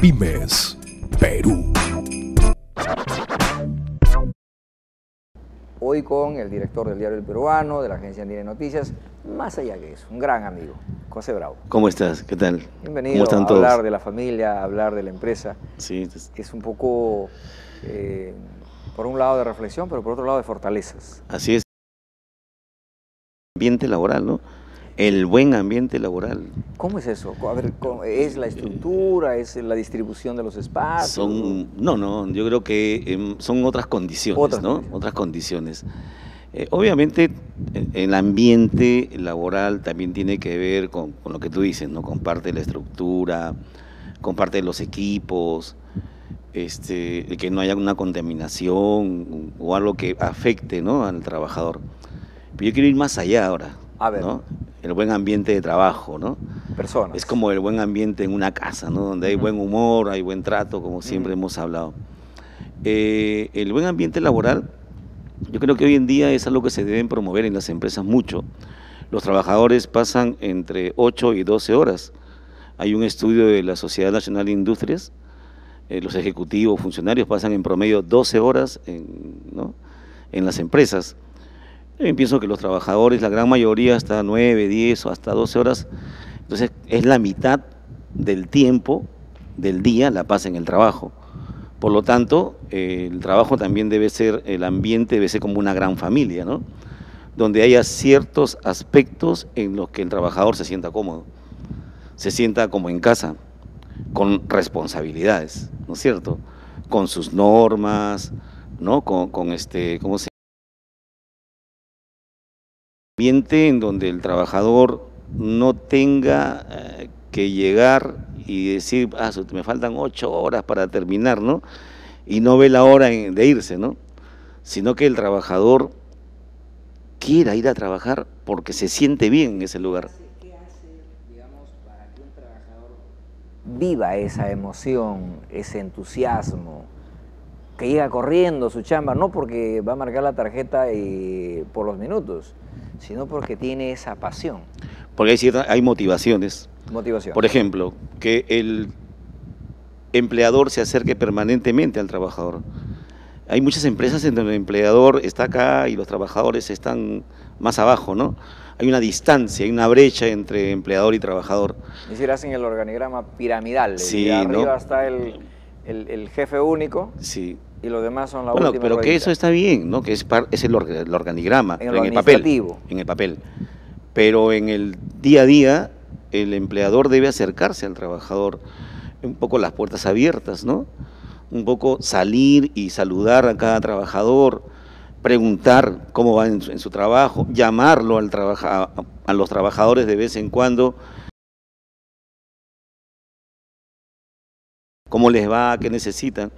Pymes, Perú. Hoy con el director del Diario El Peruano, de la agencia Andina de Noticias, más allá que eso, un gran amigo, José Bravo. ¿Cómo estás? ¿Qué tal? Bienvenido. ¿Cómo están a todos? hablar de la familia, a hablar de la empresa. Sí. Es un poco, por un lado de reflexión, pero por otro lado de fortalezas. Así es. Ambiente laboral, ¿no? El buen ambiente laboral. ¿Cómo es eso? A ver, ¿es la estructura, es la distribución de los espacios? No, yo creo que son otras condiciones, ¿no? Otras condiciones. Obviamente, el ambiente laboral también tiene que ver con lo que tú dices, ¿no? Con parte de la estructura, con parte de los equipos, que no haya una contaminación o algo que afecte, ¿no?, al trabajador. Pero yo quiero ir más allá ahora, a ver, ¿no? El buen ambiente de trabajo, ¿no? Personas. Es como el buen ambiente en una casa, ¿no? Donde hay buen humor, hay buen trato, como siempre hemos hablado. El buen ambiente laboral, yo creo que hoy en día es algo que se deben promover en las empresas mucho. Los trabajadores pasan entre 8 y 12 horas. Hay un estudio de la Sociedad Nacional de Industrias, los ejecutivos, funcionarios pasan en promedio 12 horas ¿no?, en las empresas. Yo pienso que los trabajadores, la gran mayoría, hasta 9, 10 o hasta 12 horas, entonces es la mitad del tiempo del día la pasa en el trabajo. Por lo tanto, el trabajo también debe ser, el ambiente debe ser como una gran familia, ¿no? Donde haya ciertos aspectos en los que el trabajador se sienta cómodo, se sienta como en casa, con responsabilidades, ¿no es cierto? Con sus normas, ¿no? ¿Cómo se ambiente en donde el trabajador no tenga que llegar y decir, me faltan 8 horas para terminar, ¿no? Y no ve la hora de irse, ¿no? Sino que el trabajador quiera ir a trabajar porque se siente bien en ese lugar. ¿Qué hace, digamos, para que un trabajador viva esa emoción, ese entusiasmo, que llega corriendo a su chamba, no porque va a marcar la tarjeta por los minutos, sino porque tiene esa pasión? Porque hay motivaciones. Motivación. Por ejemplo, que el empleador se acerque permanentemente al trabajador. Hay muchas empresas en donde el empleador está acá y los trabajadores están más abajo, ¿no? Hay una distancia, hay una brecha entre empleador y trabajador. Es decir, hacen el organigrama piramidal. Sí, arriba ¿no? Está el jefe único. Sí. Y los demás son la última pero ruedita. Que eso está bien, ¿no? Que es el organigrama, en el papel. Pero en el día a día, el empleador debe acercarse al trabajador, un poco las puertas abiertas, ¿no? Un poco salir y saludar a cada trabajador, preguntar cómo va en su trabajo, llamarlo a los trabajadores de vez en cuando, cómo les va, qué necesitan.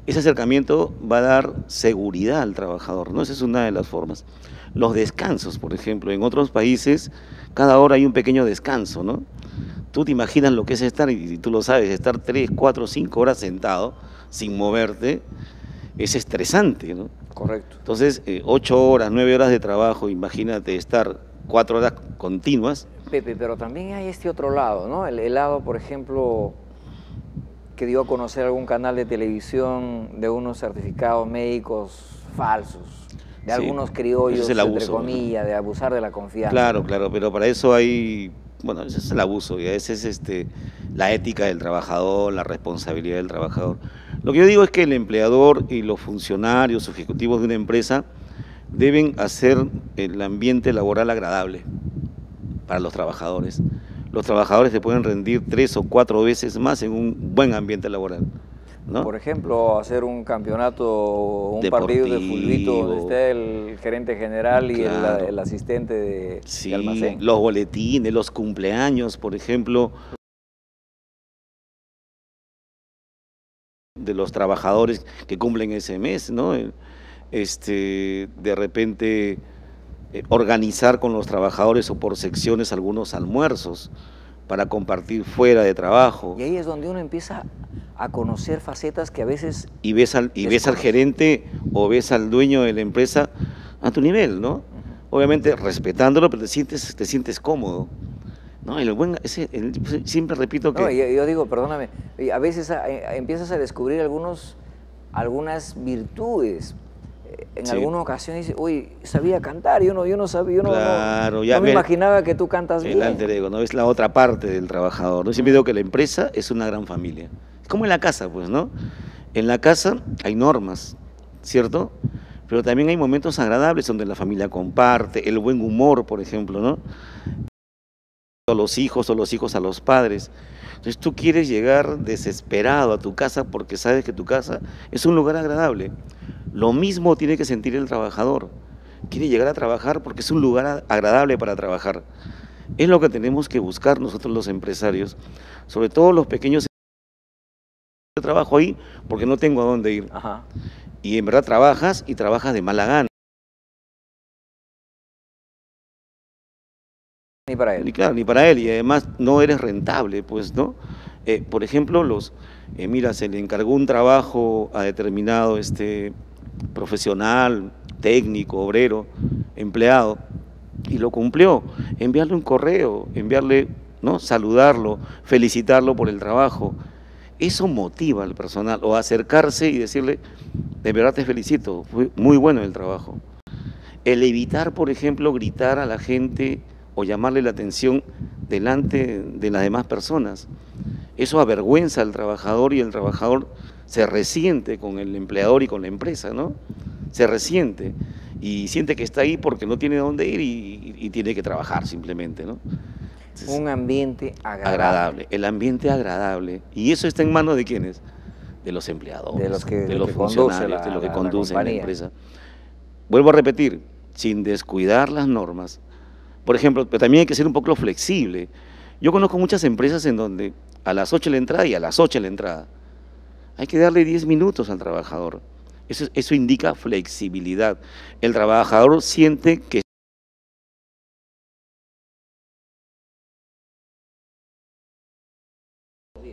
Ese acercamiento va a dar seguridad al trabajador, ¿no? Esa es una de las formas. Los descansos, por ejemplo, en otros países, cada hora hay un pequeño descanso, ¿no? Tú te imaginas lo que es estar, y tú lo sabes, estar 3, 4, 5 horas sentado, sin moverte, es estresante, ¿no? Correcto. Entonces, 8 horas, 9 horas de trabajo, imagínate estar 4 horas continuas. Pepe, pero también hay este otro lado, ¿no? El lado, por ejemplo, que dio a conocer algún canal de televisión de unos certificados médicos falsos, de algunos criollos, entre comillas, de abusar de la confianza. Claro, pero para eso hay, ese es el abuso, y ese es la ética del trabajador, la responsabilidad del trabajador. Lo que yo digo es que el empleador y los funcionarios, ejecutivos de una empresa, deben hacer el ambiente laboral agradable para los trabajadores. Los trabajadores se pueden rendir 3 o 4 veces más en un buen ambiente laboral, ¿no? Por ejemplo, hacer un campeonato, un partido de fulbito donde esté el gerente general y el asistente de almacén. Los boletines, los cumpleaños, por ejemplo, de los trabajadores que cumplen ese mes, ¿no? De repente organizar con los trabajadores o por secciones algunos almuerzos para compartir fuera de trabajo. Y ahí es donde uno empieza a conocer facetas que a veces... Y ves al gerente o ves al dueño de la empresa a tu nivel, ¿no? Obviamente respetándolo, pero te sientes cómodo. No, siempre repito que... No, yo digo, perdóname, a veces empiezas a descubrir algunas virtudes. En alguna ocasión dices, uy, sabía cantar, yo no sabía, Claro, no me imaginaba que tú cantas bien. El alter ego, ¿no? Es la otra parte del trabajador, ¿no? Siempre digo que la empresa es una gran familia. Es como en la casa, pues, ¿no? En la casa hay normas, ¿cierto? Pero también hay momentos agradables donde la familia comparte, el buen humor, por ejemplo, ¿no? A los hijos o los hijos a los padres. Entonces tú quieres llegar desesperado a tu casa porque sabes que tu casa es un lugar agradable. Lo mismo tiene que sentir el trabajador. Quiere llegar a trabajar porque es un lugar agradable para trabajar. Es lo que tenemos que buscar nosotros los empresarios, sobre todo los pequeños. Yo trabajo ahí porque no tengo a dónde ir. Ajá. Y en verdad trabajas y trabajas de mala gana. Ni para él. Ni claro, ni para él, y además no eres rentable, pues, ¿no? Por ejemplo, mira, se le encargó un trabajo a determinado profesional, técnico, obrero, empleado, y lo cumplió. Enviarle un correo, ¿no? Saludarlo, felicitarlo por el trabajo. Eso motiva al personal, o acercarse y decirle, de verdad te felicito, fue muy bueno el trabajo. El evitar, por ejemplo, gritar a la gente o llamarle la atención delante de las demás personas. Eso avergüenza al trabajador y el trabajador se resiente con el empleador y con la empresa, ¿no? Se resiente y siente que está ahí porque no tiene dónde ir y tiene que trabajar simplemente, ¿no? Entonces, un ambiente agradable. El ambiente agradable. ¿Y eso está en manos de quiénes? De los empleadores, de los funcionarios, de los que conducen la empresa. Vuelvo a repetir, sin descuidar las normas. Por ejemplo, pero también hay que ser un poco flexible. Yo conozco muchas empresas en donde a las 8 la entrada y a las 8 la entrada. Hay que darle 10 minutos al trabajador. Eso indica flexibilidad. El trabajador siente que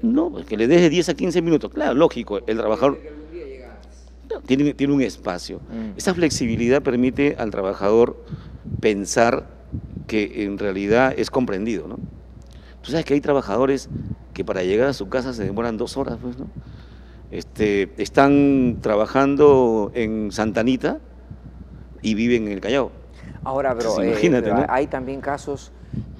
no, que le deje 10 a 15 minutos. Claro, lógico, el trabajador tiene un espacio. Esa flexibilidad permite al trabajador pensar que en realidad es comprendido, ¿no? Tú sabes que hay trabajadores que para llegar a su casa se demoran 2 horas, pues, ¿no? Están trabajando en Santa Anita y viven en el Callao. Ahora, pero, imagínate, pero ¿no? hay también casos,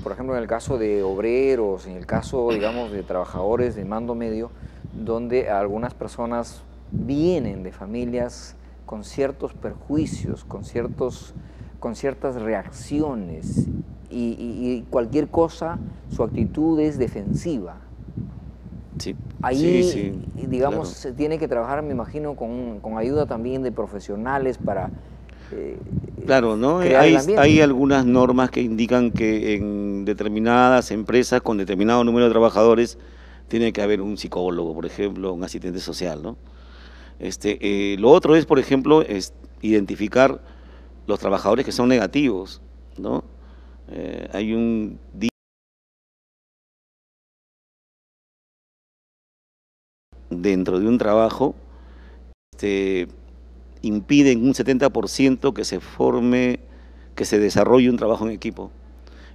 por ejemplo, en el caso de obreros, en el caso, digamos, de trabajadores de mando medio, donde algunas personas vienen de familias con ciertos perjuicios, con ciertas reacciones y cualquier cosa, su actitud es defensiva. Sí. Ahí, sí, digamos, claro. se tiene que trabajar, me imagino, con ayuda también de profesionales para Claro, ¿no? crear el ambiente. Hay algunas normas que indican que en determinadas empresas con determinado número de trabajadores tiene que haber un psicólogo, por ejemplo, un asistente social, ¿no? Lo otro es, por ejemplo, identificar los trabajadores que son negativos, ¿no? Hay un día dentro de un trabajo, impiden un 70% que se desarrolle un trabajo en equipo,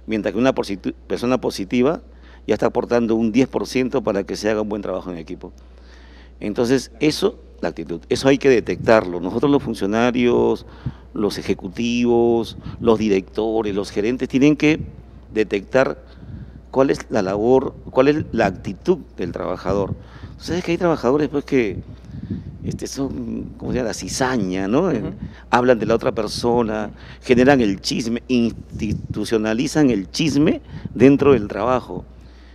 mientras que una persona positiva ya está aportando un 10% para que se haga un buen trabajo en equipo. Entonces, la actitud, eso hay que detectarlo. Nosotros los funcionarios, los ejecutivos, los directores, los gerentes tienen que detectar cuál es la labor, cuál es la actitud del trabajador. ¿Sabes que hay trabajadores pues que son, como se llama, la cizaña, ¿no? Hablan de la otra persona, generan el chisme, institucionalizan el chisme dentro del trabajo.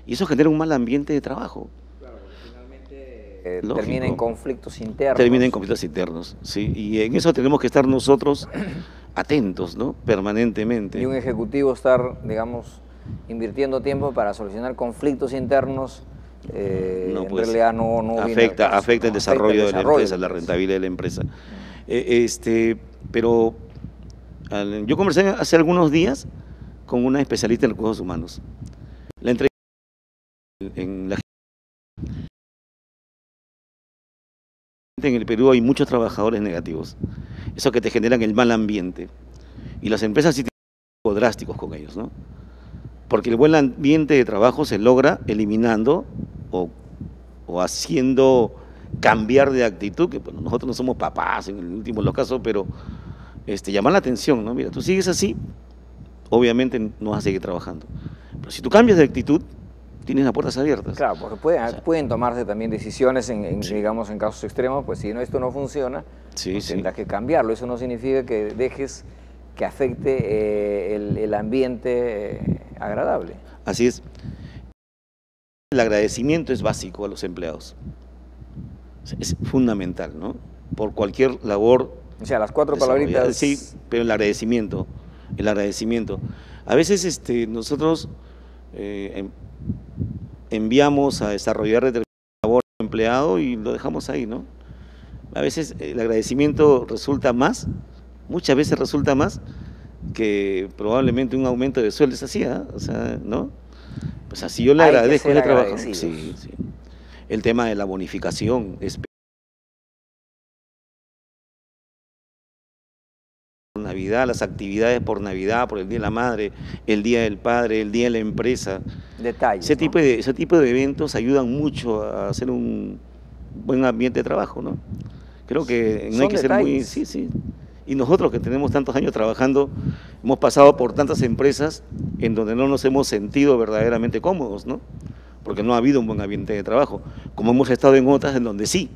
Y eso genera un mal ambiente de trabajo. Claro, finalmente termina en conflictos internos. Termina en conflictos internos, sí. Y en eso tenemos que estar nosotros atentos, ¿no? Permanentemente. Y un ejecutivo estar, digamos, invirtiendo tiempo para solucionar conflictos internos, no, en pues, realidad no afecta el desarrollo de la empresa, la rentabilidad de la empresa. Pero yo conversé hace algunos días con una especialista en recursos humanos. La entrevisté en el Perú hay muchos trabajadores negativos, esos que te generan el mal ambiente. Y las empresas sí tienen drásticos con ellos, ¿no? Porque el buen ambiente de trabajo se logra eliminando o haciendo cambiar de actitud, que bueno, nosotros no somos papás en el último de los casos, pero llamar la atención, ¿no? Mira, tú sigues así, obviamente no vas a seguir trabajando. Pero si tú cambias de actitud, tienes las puertas abiertas. Claro, porque pueden tomarse también decisiones digamos, en casos extremos, pues si esto no funciona, pues tendrás que cambiarlo. Eso no significa que dejes que afecte el ambiente agradable. Así es. El agradecimiento es básico a los empleados. Es fundamental, ¿no? Por cualquier labor. O sea, las 4 palabritas. Sí, pero el agradecimiento. A veces nosotros enviamos a desarrollar determinada labor al empleado y lo dejamos ahí, ¿no? A veces el agradecimiento muchas veces resulta más que probablemente un aumento de sueldo. Es así, o sea, ¿no? Pues así yo le agradezco ese trabajo. Sí. El tema de la bonificación es por Navidad, las actividades por Navidad, por el Día de la Madre, el Día del Padre, el Día de la Empresa. Detalles. Ese tipo de eventos ayudan mucho a hacer un buen ambiente de trabajo, ¿no? Creo que no hay que ser muy... Sí. Y nosotros que tenemos tantos años trabajando, hemos pasado por tantas empresas en donde no nos hemos sentido verdaderamente cómodos, ¿no? Porque no ha habido un buen ambiente de trabajo, como hemos estado en otras en donde sí.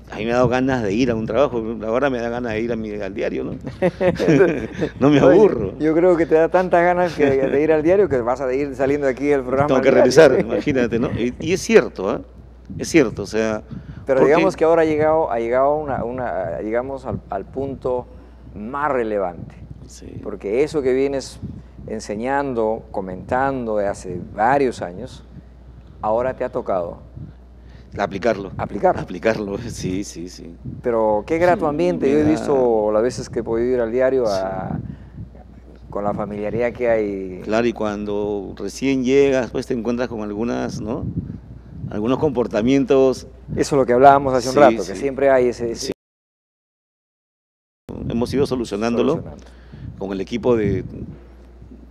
A mí me ha dado ganas de ir a un trabajo, ahora me da ganas de ir al diario, ¿no? No me aburro. Yo creo que te da tantas ganas de ir al diario que vas a ir saliendo de aquí del programa. Tengo que regresar, imagínate, ¿no? Y es cierto, ¿eh? Es cierto, o sea... Pero digamos que ahora llegamos al punto más relevante. Sí. Porque eso que vienes enseñando, comentando de hace varios años, ahora te ha tocado aplicarlo. Aplicarlo, sí. Pero qué grato ambiente. Yo he visto las veces que he podido ir al diario con la familiaridad que hay. Claro, y cuando recién llegas, pues te encuentras con algunos comportamientos. Eso es lo que hablábamos hace un rato, que siempre hay ese... Sí. Hemos ido solucionándolo con el equipo de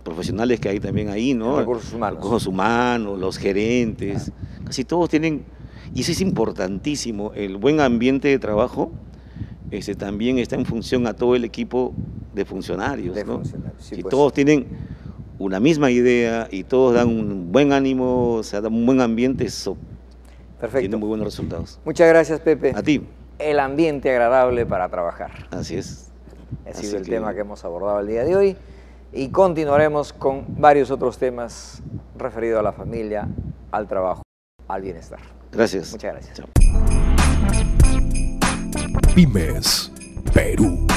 profesionales que hay también ahí, ¿no? Recursos humanos, los gerentes, casi todos tienen, y eso es importantísimo, el buen ambiente de trabajo también está en función a todo el equipo de funcionarios, ¿no? Si todos tienen una misma idea y todos dan un buen ánimo, o sea, dan un buen ambiente, eso tiene muy buenos resultados. Muchas gracias, Pepe. A ti. El ambiente agradable para trabajar. Así es. Ha sido el tema que hemos abordado el día de hoy y continuaremos con varios otros temas referidos a la familia, al trabajo, al bienestar. Gracias. Muchas gracias. Chao. Pymes Perú.